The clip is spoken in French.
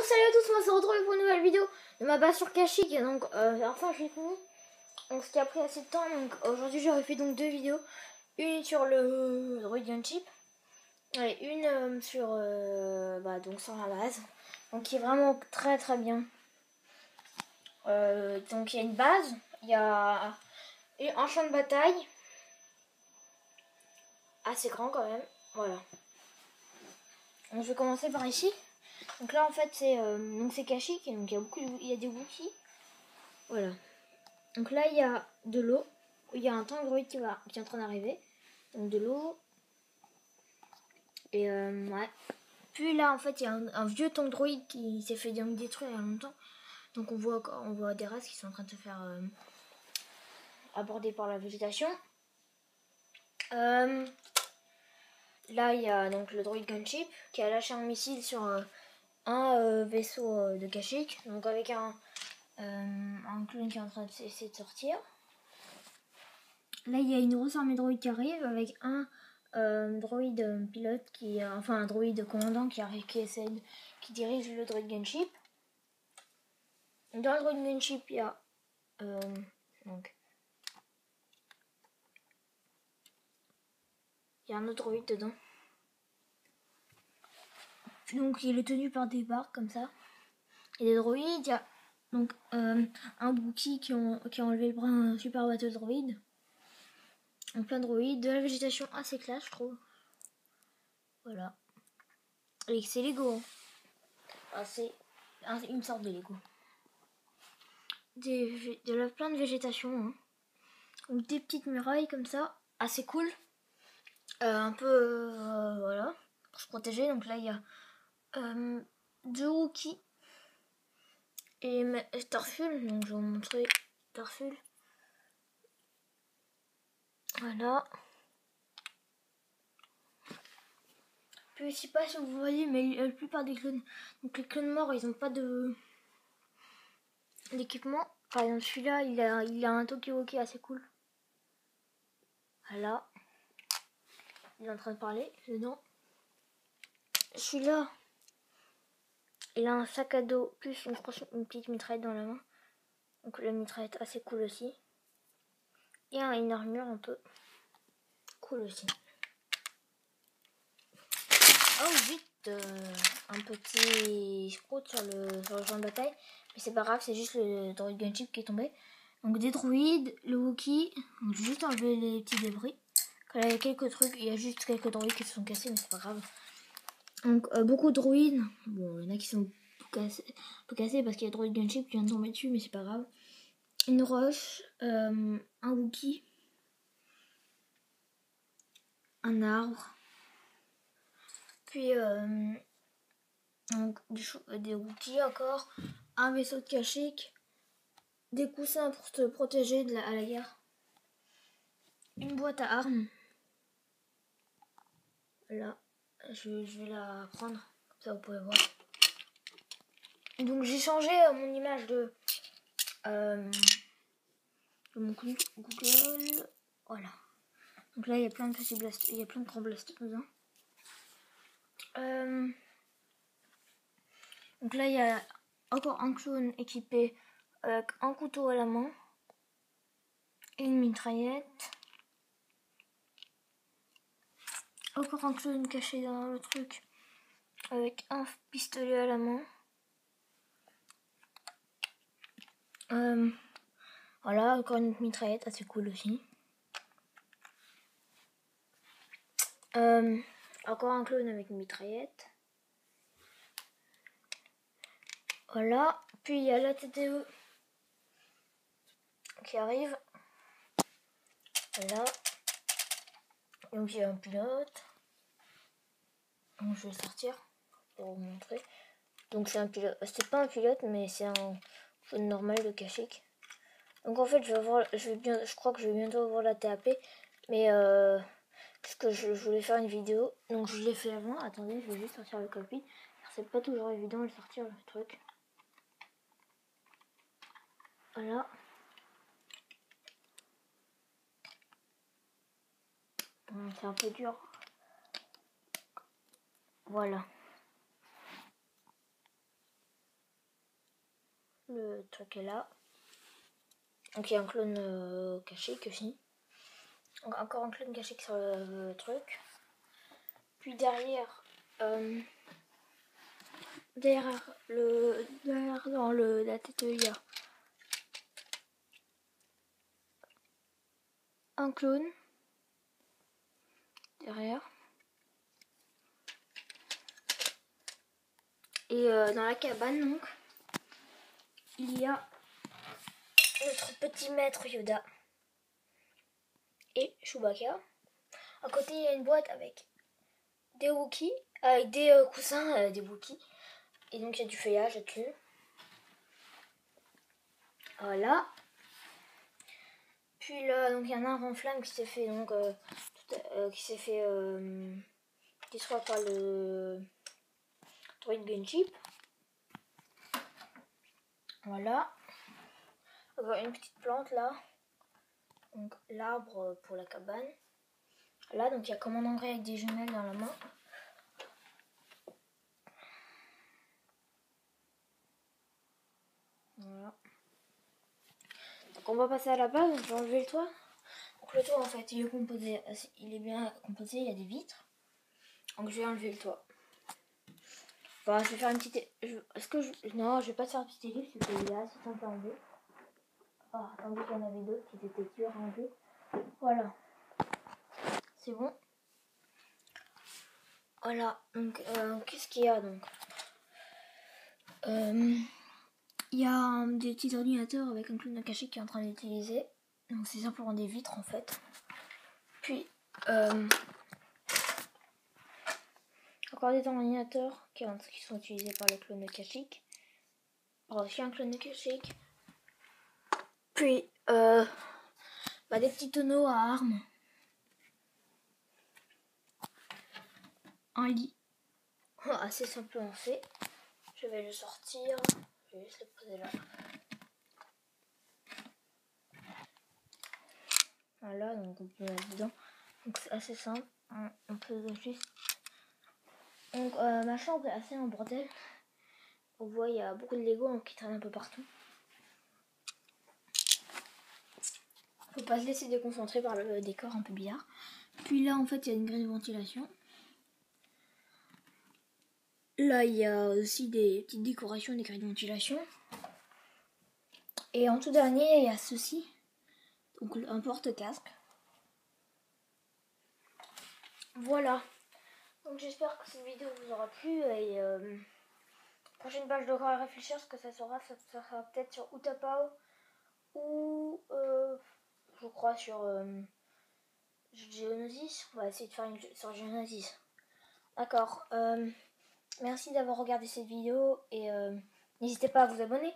Salut à tous, on se retrouve pour une nouvelle vidéo de ma base sur Kashyyyk. Donc enfin je l'ai fini. Donc ce qui a pris assez de temps. Donc aujourd'hui j'aurais fait donc deux vidéos. Une sur le Droid Gunship et une sur donc sur la base. Donc qui est vraiment très très bien. Donc il y a une base, il y a un champ de bataille assez grand quand même. Voilà. Donc je vais commencer par ici. Donc là en fait c'est Kashyyyk et donc il y a des Wookiees. Voilà. Donc là il y a de l'eau. Il y a un tank droïde qui est en train d'arriver. Donc de l'eau. Et ouais. Puis là en fait il y a un vieux tank droïde qui s'est fait détruire il y a longtemps. Donc on voit des races qui sont en train de se faire aborder par la végétation. Là il y a donc le Droid Gunship qui a lâché un missile sur un vaisseau de Kashyyyk. Donc avec un clone qui est en train d'essayer de sortir. Là il y a une grosse armée droïde qui arrive avec un droïde pilote un droïde commandant qui dirige le Droid Gunship. Dans le Droid Gunship il y a il y a un autre droïde dedans. Donc il est tenu par des barres comme ça. Et des droïdes, il y a donc un Wookiee qui a enlevé le bras à un super bateau de droïdes. Donc plein de droïdes, de la végétation assez classe je trouve. Voilà. Et c'est Lego. Hein. Enfin, c'est une sorte de Lego. Plein de végétation. Hein. Donc des petites murailles comme ça, assez cool. Un peu voilà, pour se protéger. Donc là il y a deux Wookiees et Starful. Donc je vais vous montrer Starful. Voilà. Puis je sais pas si vous voyez, mais la plupart des clones, donc les clones morts, ils n'ont pas d'équipement. Par exemple celui-là, il a un Tokiwoki assez cool. Voilà. Il est en train de parler dedans. Celui-là, il a un sac à dos plus une petite mitraillette dans la main. Donc la mitraillette assez cool aussi. Et une armure un peu cool aussi. Oh vite, un petit sprout sur le champ de bataille. Mais c'est pas grave, c'est juste le Droid Gunship qui est tombé. Donc des droïdes, le Wookiee. Donc j'ai juste enlevé les petits débris. Là il y a quelques trucs, il y a juste quelques droïdes qui se sont cassés, mais c'est pas grave. Donc beaucoup de droïdes. Bon, il y en a qui sont peu cassés parce qu'il y a le Droid Gunship qui vient de tomber dessus, mais c'est pas grave. Une roche, un Wookiee, un arbre, puis donc, des Wookiees encore, un vaisseau de Kashyyyk, des coussins pour te protéger à la guerre, une boîte à armes. Là, je vais la prendre, comme ça vous pouvez voir. Donc j'ai changé mon image de mon Google. Voilà. Donc là il y a plein de petits blasters, il y a plein de grands blasters dedans. Donc là il y a encore un clone équipé avec un couteau à la main et une mitraillette. Encore un clone caché dans le truc avec un pistolet à la main. Voilà, encore une mitraillette assez cool aussi. Encore un clone avec une mitraillette. Voilà, puis il y a la TTE qui arrive. Voilà. Donc il y a un pilote. Donc je vais sortir pour vous montrer. Donc c'est un pilote. C'est pas un pilote, mais c'est un clone normal de Kashyyyk. Donc en fait je crois que je vais bientôt voir la TAP. Mais parce que je voulais faire une vidéo. Donc je l'ai fait avant. Attendez, je vais juste sortir le cockpit. C'est pas toujours évident de sortir le truc. Voilà. C'est un peu dur. Voilà. Le truc est là. Donc il y a un clone caché aussi. Donc encore un clone caché sur le truc. Puis derrière, dans la tête, il y a un clone derrière. Et dans la cabane, donc, il y a notre petit maître Yoda et Chewbacca. À côté, il y a une boîte avec des Wookiees, avec des coussins, des Wookiees. Et donc, il y a du feuillage là-dessus. Voilà. Puis là, donc, il y en a un renflamme qui s'est fait, donc, qui sera par le Droid Gunship. Voilà. On voit une petite plante là. Donc, l'arbre pour la cabane. Là, donc, il y a Commandant Grey avec des jumelles dans la main. Voilà. Donc, on va passer à la base. Donc, je vais enlever le toit. Donc, le toit, en fait, il est bien composé. Il y a des vitres. Donc, je vais enlever le toit. Enfin, je vais faire une petite... Non, je vais pas faire une petite ellipse, parce qu'il est assez simple à enlever. Ah, attendez qu'il y en avait d'autres qui étaient durs à enlever. Voilà. C'est bon. Voilà. Donc, qu'est-ce qu'il y a, donc il y a des petits ordinateurs avec un clone caché qui est en train d'utiliser. Donc, c'est simplement des vitres, en fait. Puis, encore des ordinateurs qui sont utilisés par le clone Kashyyyk. Aussi un clone Kashyyyk. Puis, des petits tonneaux à armes. Un lit. Assez simplement fait. Je vais le sortir. Je vais juste le poser là. Voilà, donc on peut mettre dedans. Donc c'est assez simple. On peut juste... Donc ma chambre est assez en bordel. On voit il y a beaucoup de Lego qui traînent un peu partout. Faut pas se laisser déconcentrer par le décor un peu bizarre. Puis là en fait il y a une grille de ventilation. Là il y a aussi des petites décorations, des grilles de ventilation. Et en tout dernier il y a ceci. Donc un porte-casque. Voilà. Donc j'espère que cette vidéo vous aura plu et prochaine page de quoi à réfléchir, ce que ça sera peut-être sur Utapau ou je crois sur Geonosis. On va essayer de faire une sur Geonosis. D'accord. Merci d'avoir regardé cette vidéo et n'hésitez pas à vous abonner.